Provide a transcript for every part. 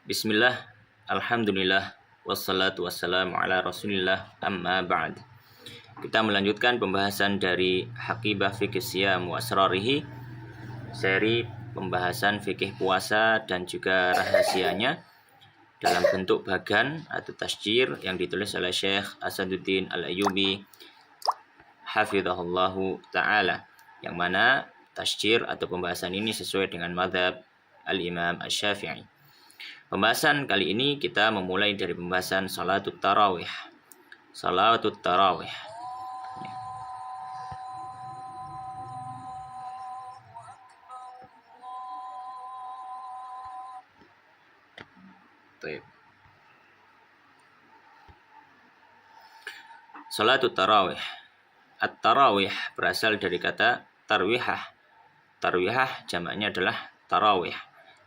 Bismillah, alhamdulillah, wassalatu wassalamu ala rasulillah, amma ba'd. Kita melanjutkan pembahasan dari Haqibah Fiqh Siyam wa Asrarihi, seri pembahasan fikih puasa dan juga rahasianya dalam bentuk bagan atau tasjir yang ditulis oleh Syekh Asaduddin Al-Ayyubi hafizahullahu ta'ala, yang mana tasjir atau pembahasan ini sesuai dengan mazhab Al-Imam Asy-Syafi'i. Pembahasan kali ini kita memulai dari pembahasan Salatul Tarawih. Salatul Tarawih. Salatul Tarawih. At-Tarawih berasal dari kata tarwihah. Tarwihah jamaknya adalah tarawih,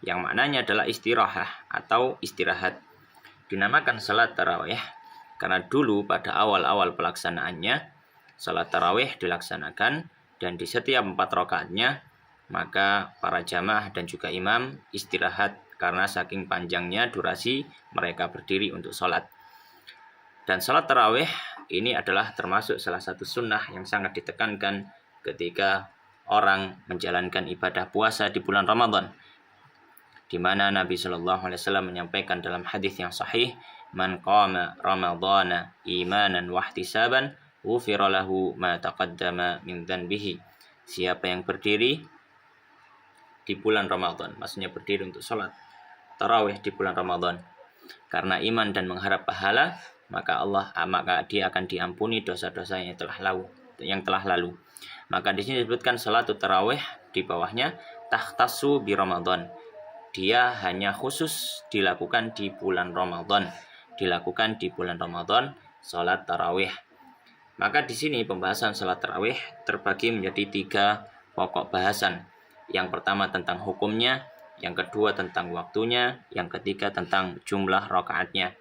yang maknanya adalah istirahah atau istirahat. Dinamakan salat tarawih karena dulu pada awal-awal pelaksanaannya salat tarawih dilaksanakan, dan di setiap 4 rakaatnya maka para jamaah dan juga imam istirahat karena saking panjangnya durasi mereka berdiri untuk salat. Dan salat tarawih ini adalah termasuk salah satu sunnah yang sangat ditekankan ketika orang menjalankan ibadah puasa di bulan Ramadan, di mana Nabi Shallallahu Alaihi Wasallam menyampaikan dalam hadis yang sahih, man qama ramadhana imanan wahtisaban ghufira lahu ma taqaddama min dzanbihi. Siapa yang berdiri di bulan Ramadan, maksudnya berdiri untuk sholat tarawih di bulan Ramadan karena iman dan mengharap pahala, maka dia akan diampuni dosa-dosa yang telah lalu. Maka di sini disebutkan salatut tarawih, di bawahnya takhtassu bi Ramadan. Dia hanya khusus dilakukan di bulan Ramadan. Dilakukan di bulan Ramadan salat tarawih. Maka di sini pembahasan salat tarawih terbagi menjadi 3 pokok bahasan. Yang pertama tentang hukumnya, yang kedua tentang waktunya, yang ketiga tentang jumlah rakaatnya.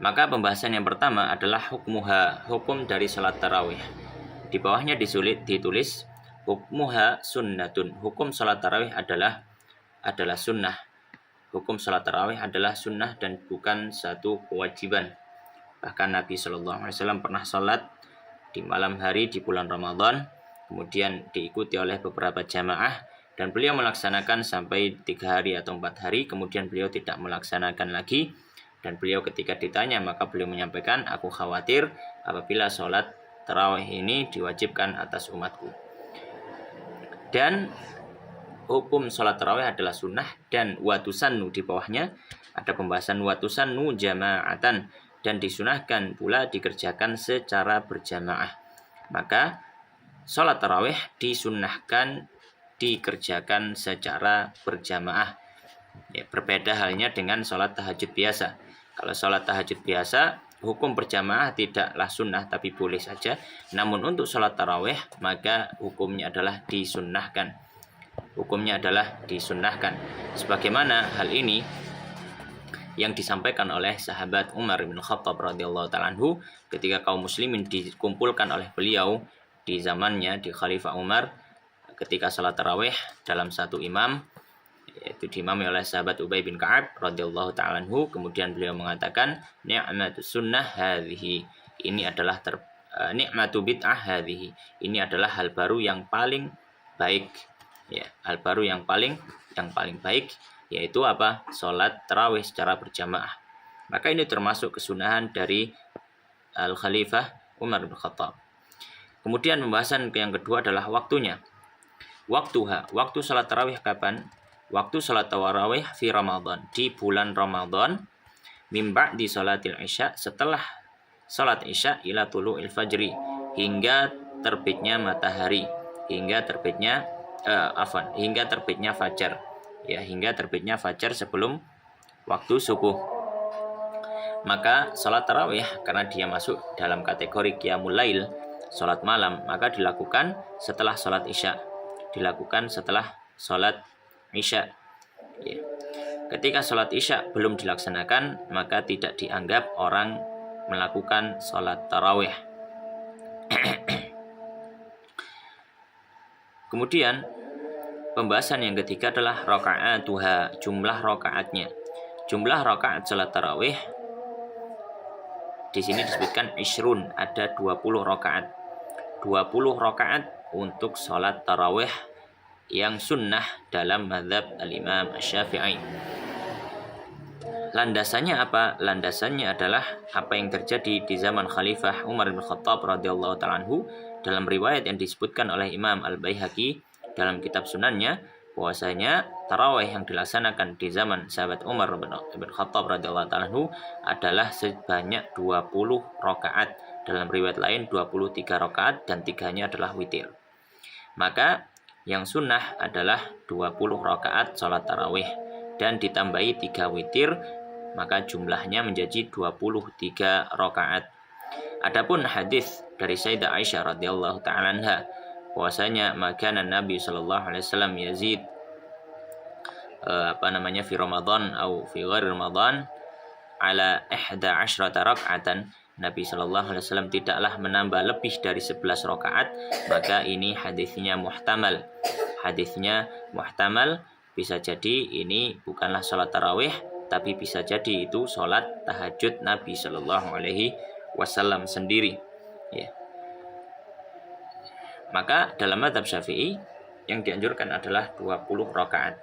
Maka pembahasan yang pertama adalah hukmuha, hukum dari salat tarawih. Di bawahnya ditulis hukmuha sunnatun. Hukum salat tarawih adalah sunnah. Hukum salat tarawih adalah sunnah dan bukan satu kewajiban. Bahkan Nabi Shallallahu Alaihi Wasallam pernah salat di malam hari di bulan Ramadan, kemudian diikuti oleh beberapa jamaah, dan beliau melaksanakan sampai 3 hari atau 4 hari, kemudian beliau tidak melaksanakan lagi. Dan beliau ketika ditanya, maka beliau menyampaikan, aku khawatir apabila sholat tarawih ini diwajibkan atas umatku. Dan hukum sholat tarawih adalah sunnah, dan watusannu di bawahnya ada pembahasan watusannu jama'atan, dan disunahkan pula dikerjakan secara berjamaah. Maka sholat tarawih disunnahkan dikerjakan secara berjamaah. Ya, berbeda halnya dengan sholat tahajud biasa. Kalau sholat tahajud biasa, hukum berjamaah tidaklah sunnah tapi boleh saja. Namun untuk sholat tarawih maka hukumnya adalah disunnahkan. Hukumnya adalah disunnahkan. Sebagaimana hal ini yang disampaikan oleh sahabat Umar bin Khattab radhiyallahu ta'ala anhu ketika kaum muslimin dikumpulkan oleh beliau di zamannya, di Khalifah Umar, ketika sholat tarawih dalam satu imam, yaitu diimami oleh sahabat Ubay bin Ka'ab radhiyallahu ta'ala anhu. Kemudian beliau mengatakan, ni'matus sunnah hadhihi, ini adalah ni'matu bid'ah hadhihi, ini adalah hal baru yang paling baik. Ya, hal baru yang paling baik, yaitu apa? Salat tarawih secara berjamaah. Maka ini termasuk kesunahan dari Al-Khalifah Umar bin Khattab. Kemudian pembahasan yang kedua adalah waktunya. Waktu salat tarawih kapan? Waktu salat tarawih fi Ramadan, di bulan Ramadan, min ba'di salatil isya, setelah salat isya, ila tulu'il fajri, hingga terbitnya matahari, hingga terbitnya fajar. Ya, hingga terbitnya fajar sebelum waktu subuh. Maka salat tarawih karena dia masuk dalam kategori qiyamul lail, salat malam, maka dilakukan setelah salat isya. Dilakukan setelah salat isya. Ya. Ketika sholat isya belum dilaksanakan, maka tidak dianggap orang melakukan sholat tarawih. Kemudian Pembahasan yang ketiga adalah rakaatuha, jumlah rakaatnya. Jumlah rakaat salat tarawih di sini disebutkan isrun, ada 20 rakaat. 20 rakaat untuk salat tarawih yang sunnah dalam mazhab al-Imam Asy-Syafi'i. Landasannya apa? Landasannya adalah apa yang terjadi di zaman Khalifah Umar bin Khattab radhiyallahu ta'ala anhu, dalam riwayat yang disebutkan oleh Imam Al-Baihaqi dalam kitab sunannya, bahwasanya tarawih yang dilaksanakan di zaman sahabat Umar bin Khattab radhiyallahu ta'ala anhu adalah sebanyak 20 rakaat. Dalam riwayat lain 23 rakaat dan 3-nya adalah witir. Maka yang sunnah adalah 20 rakaat salat tarawih dan ditambahi 3 witir, maka jumlahnya menjadi 23 rakaat. Adapun hadis dari Sayyidah Aisyah radhiyallahu ta'ala anha, bahwasanya makanan Nabi sallallahu alaihi wasallam yazid fi Ramadan atau fi ghairi Ramadan ala 11 raka'atan, Nabi sallallahu alaihi wasallam tidaklah menambah lebih dari 11 rakaat, maka ini hadisnya muhtamal. Hadisnya muhtamal, bisa jadi ini bukanlah salat tarawih, tapi bisa jadi itu salat tahajud Nabi sallallahu alaihi wasallam sendiri, ya. Maka dalam mazhab Syafi'i yang dianjurkan adalah 20 rakaat.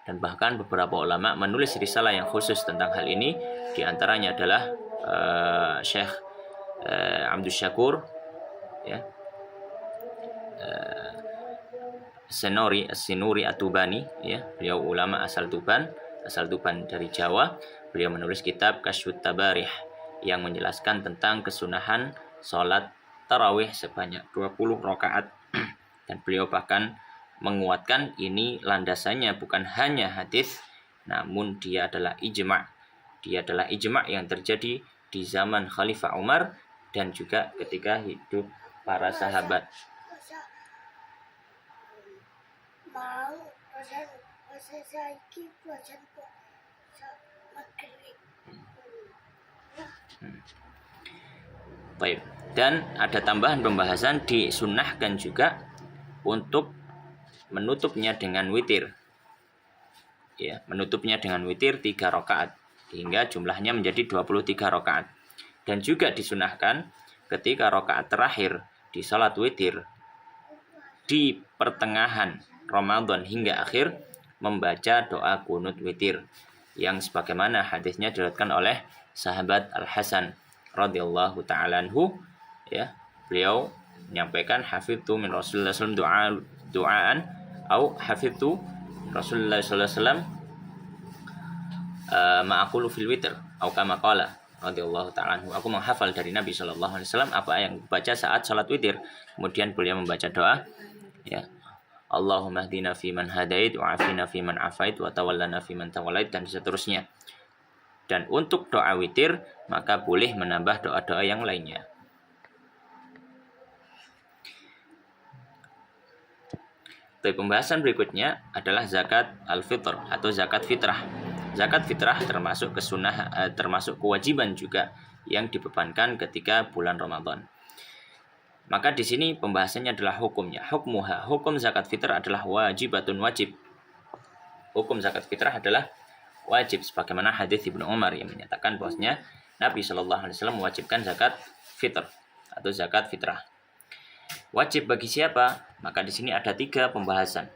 Dan bahkan beberapa ulama menulis risalah yang khusus tentang hal ini. Di antaranya adalah Syekh Abdul Syakur, ya, Sinuri At-Tubani, ya, beliau ulama asal Tuban dari Jawa. Beliau menulis kitab Kasyfut Tabarih yang menjelaskan tentang kesunahan salat tarawih sebanyak 20 rakaat. Dan beliau bahkan menguatkan ini landasannya bukan hanya hadis, namun dia adalah ijma'. Dia adalah ijma' yang terjadi di zaman Khalifah Umar dan juga ketika hidup para sahabat. Baik. Dan ada tambahan pembahasan, disunnahkan juga untuk menutupnya dengan witir, ya, menutupnya dengan witir 3 rakaat hingga jumlahnya menjadi 23 rakaat. Dan juga disunahkan ketika rakaat terakhir di salat witir di pertengahan Ramadan hingga akhir membaca doa kunut witir yang sebagaimana hadisnya diriwayatkan oleh sahabat Al-Hasan radhiyallahu ta'ala anhu, ya. Beliau menyampaikan hafidtu min Rasulullah sallallahu alaihi wasallam du'aan atau hafidtu Rasulullah sallallahu alaihi wasallam ma'aqulu fil witr atau kama qala radhiyallahu ta'ala anhu, aku menghafal dari Nabi sallallahu alaihi wasallam apa yang baca saat salat witir. Kemudian beliau membaca doa, ya, Allahumma hdina fi man hadait wa afina fi man afait wa tawallana fi man tawallait, dan seterusnya. Dan untuk doa witir maka boleh menambah doa-doa yang lainnya. Pembahasan berikutnya adalah zakat al-fitr atau zakat fitrah. Zakat fitrah termasuk termasuk kewajiban juga yang dibebankan ketika bulan Ramadan. Maka di sini pembahasannya adalah hukumnya. Hukmuha, hukum zakat fitrah adalah wajibatun, wajib. Hukum zakat fitrah adalah wajib sebagaimana hadis Ibnu Umar yang menyatakan bahwasanya Nabi Shallallahu alaihi wasallam mewajibkan zakat fitr atau zakat fitrah. Wajib bagi siapa? Maka di sini ada 3 pembahasan.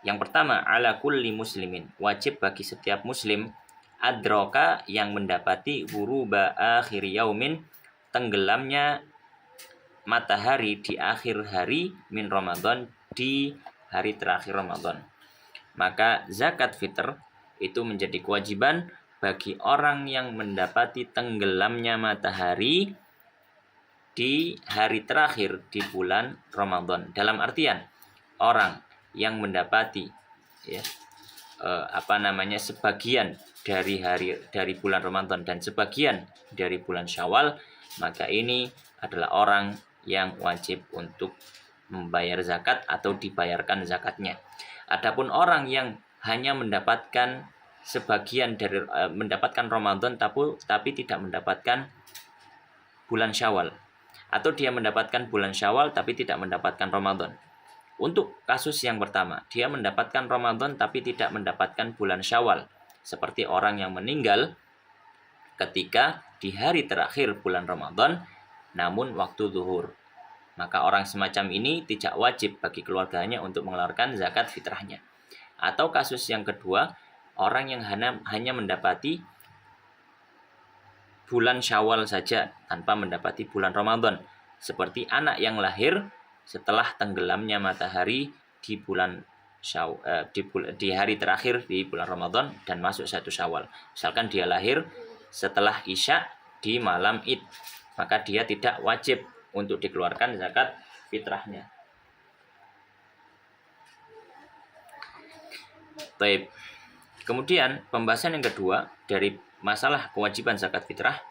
Yang pertama, ala kulli muslimin, wajib bagi setiap muslim, adroka yang mendapati ghuruba akhir yaumin, tenggelamnya matahari di akhir hari min Ramadan, di hari terakhir Ramadan. Maka zakat fitr itu menjadi kewajiban bagi orang yang mendapati tenggelamnya matahari di hari terakhir di bulan Ramadan. Dalam artian orang yang mendapati, ya, sebagian dari bulan Ramadan dan sebagian dari bulan Syawal, maka ini adalah orang yang wajib untuk membayar zakat atau dibayarkan zakatnya. Adapun orang yang hanya mendapatkan sebagian dari mendapatkan Ramadan tapi tidak mendapatkan bulan Syawal, atau dia mendapatkan bulan Syawal tapi tidak mendapatkan Ramadan, Untuk kasus yang pertama, dia mendapatkan Ramadan tapi tidak mendapatkan bulan Syawal, seperti orang yang meninggal ketika di hari terakhir bulan Ramadan namun waktu zuhur. Maka orang semacam ini tidak wajib bagi keluarganya untuk mengeluarkan zakat fitrahnya. Atau kasus yang kedua, orang yang hanya mendapati bulan Syawal saja tanpa mendapati bulan Ramadan, seperti anak yang lahir setelah tenggelamnya matahari di di hari terakhir di bulan Ramadan dan masuk 1 Syawal. Misalkan dia lahir setelah Isya di malam Id, maka dia tidak wajib untuk dikeluarkan zakat fitrahnya. Baik. Kemudian pembahasan yang kedua dari masalah kewajiban zakat fitrah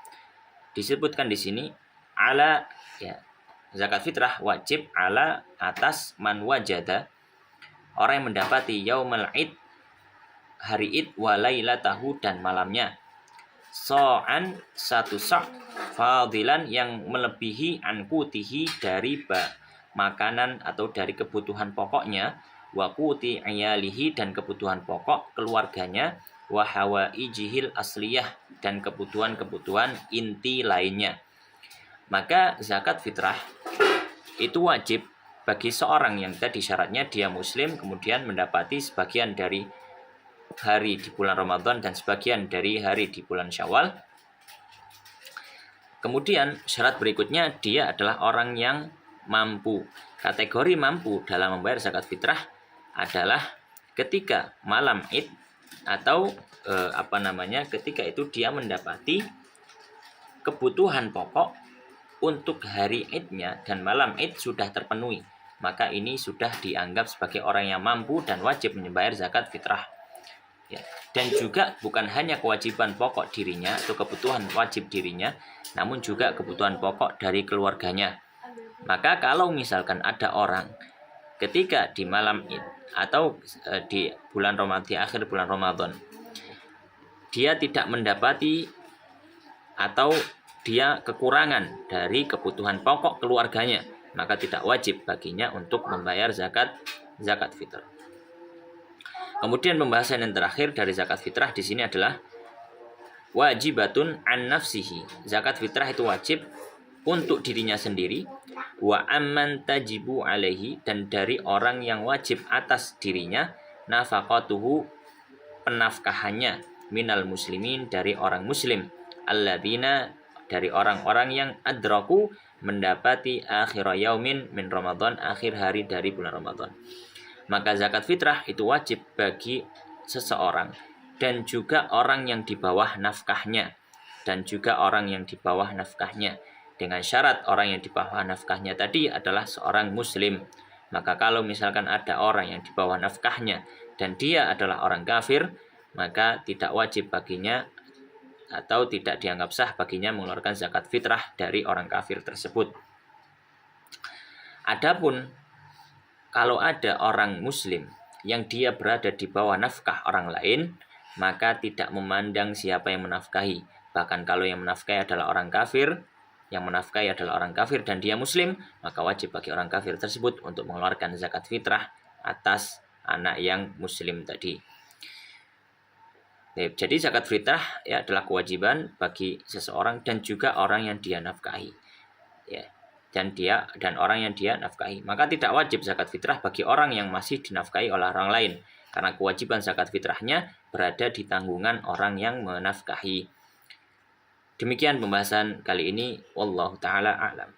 disebutkan di sini ala, ya, zakat fitrah wajib ala atas man wajada, orang yang mendapati yaumul id, hari id, wa lailatahu, dan malamnya, so'an, 1 sa', fadilan, yang melebihi anqutihi, dari makanan atau dari kebutuhan pokoknya, wa quti ayalihi, dan kebutuhan pokok keluarganya, wa hawaijihil asliyah, dan kebutuhan-kebutuhan inti lainnya. Maka zakat fitrah itu wajib bagi seorang yang tadi syaratnya dia muslim, kemudian mendapati sebagian dari hari di bulan Ramadan dan sebagian dari hari di bulan Syawal. Kemudian syarat berikutnya, dia adalah orang yang mampu. Kategori mampu dalam membayar zakat fitrah adalah ketika malam Id atau ketika itu dia mendapati kebutuhan pokok untuk hari Idnya dan malam Id sudah terpenuhi, maka ini sudah dianggap sebagai orang yang mampu dan wajib membayar zakat fitrah. Ya. Dan juga bukan hanya kewajiban pokok dirinya atau kebutuhan wajib dirinya, namun juga kebutuhan pokok dari keluarganya. Maka kalau misalkan ada orang ketika di malam Id atau di bulan Ramadan, di akhir bulan Ramadan, dia tidak mendapati atau dia kekurangan dari kebutuhan pokok keluarganya, maka tidak wajib baginya untuk membayar zakat fitrah. Kemudian pembahasan yang terakhir dari zakat fitrah di sini adalah wajibatun an nafsihi. Zakat fitrah itu wajib untuk dirinya sendiri, wa amman tajibu alaihi, dan dari orang yang wajib atas dirinya, nafaqatuhu, penafkahannya, minal muslimin, dari orang muslim, alladzina, dari orang-orang yang adraku, mendapati akhir yaumin min Ramadan, akhir hari dari bulan Ramadan. Maka zakat fitrah itu wajib bagi seseorang dan juga orang yang di bawah nafkahnya, dan juga orang yang di bawah nafkahnya, dengan syarat orang yang di bawah nafkahnya tadi adalah seorang muslim. Maka kalau misalkan ada orang yang di bawah nafkahnya dan dia adalah orang kafir, maka tidak wajib baginya atau tidak dianggap sah baginya mengeluarkan zakat fitrah dari orang kafir tersebut. Adapun kalau ada orang muslim yang dia berada di bawah nafkah orang lain, maka tidak memandang siapa yang menafkahi. Bahkan kalau yang menafkahi adalah orang kafir, dan dia muslim, maka wajib bagi orang kafir tersebut untuk mengeluarkan zakat fitrah atas anak yang muslim tadi. Jadi zakat fitrah ya adalah kewajiban bagi seseorang dan juga orang yang dia nafkahi. Ya. Dan orang yang dia nafkahi. Maka tidak wajib zakat fitrah bagi orang yang masih dinafkahi oleh orang lain, karena kewajiban zakat fitrahnya berada di tanggungan orang yang menafkahi. Demikian pembahasan kali ini. Wallahu ta'ala a'lam.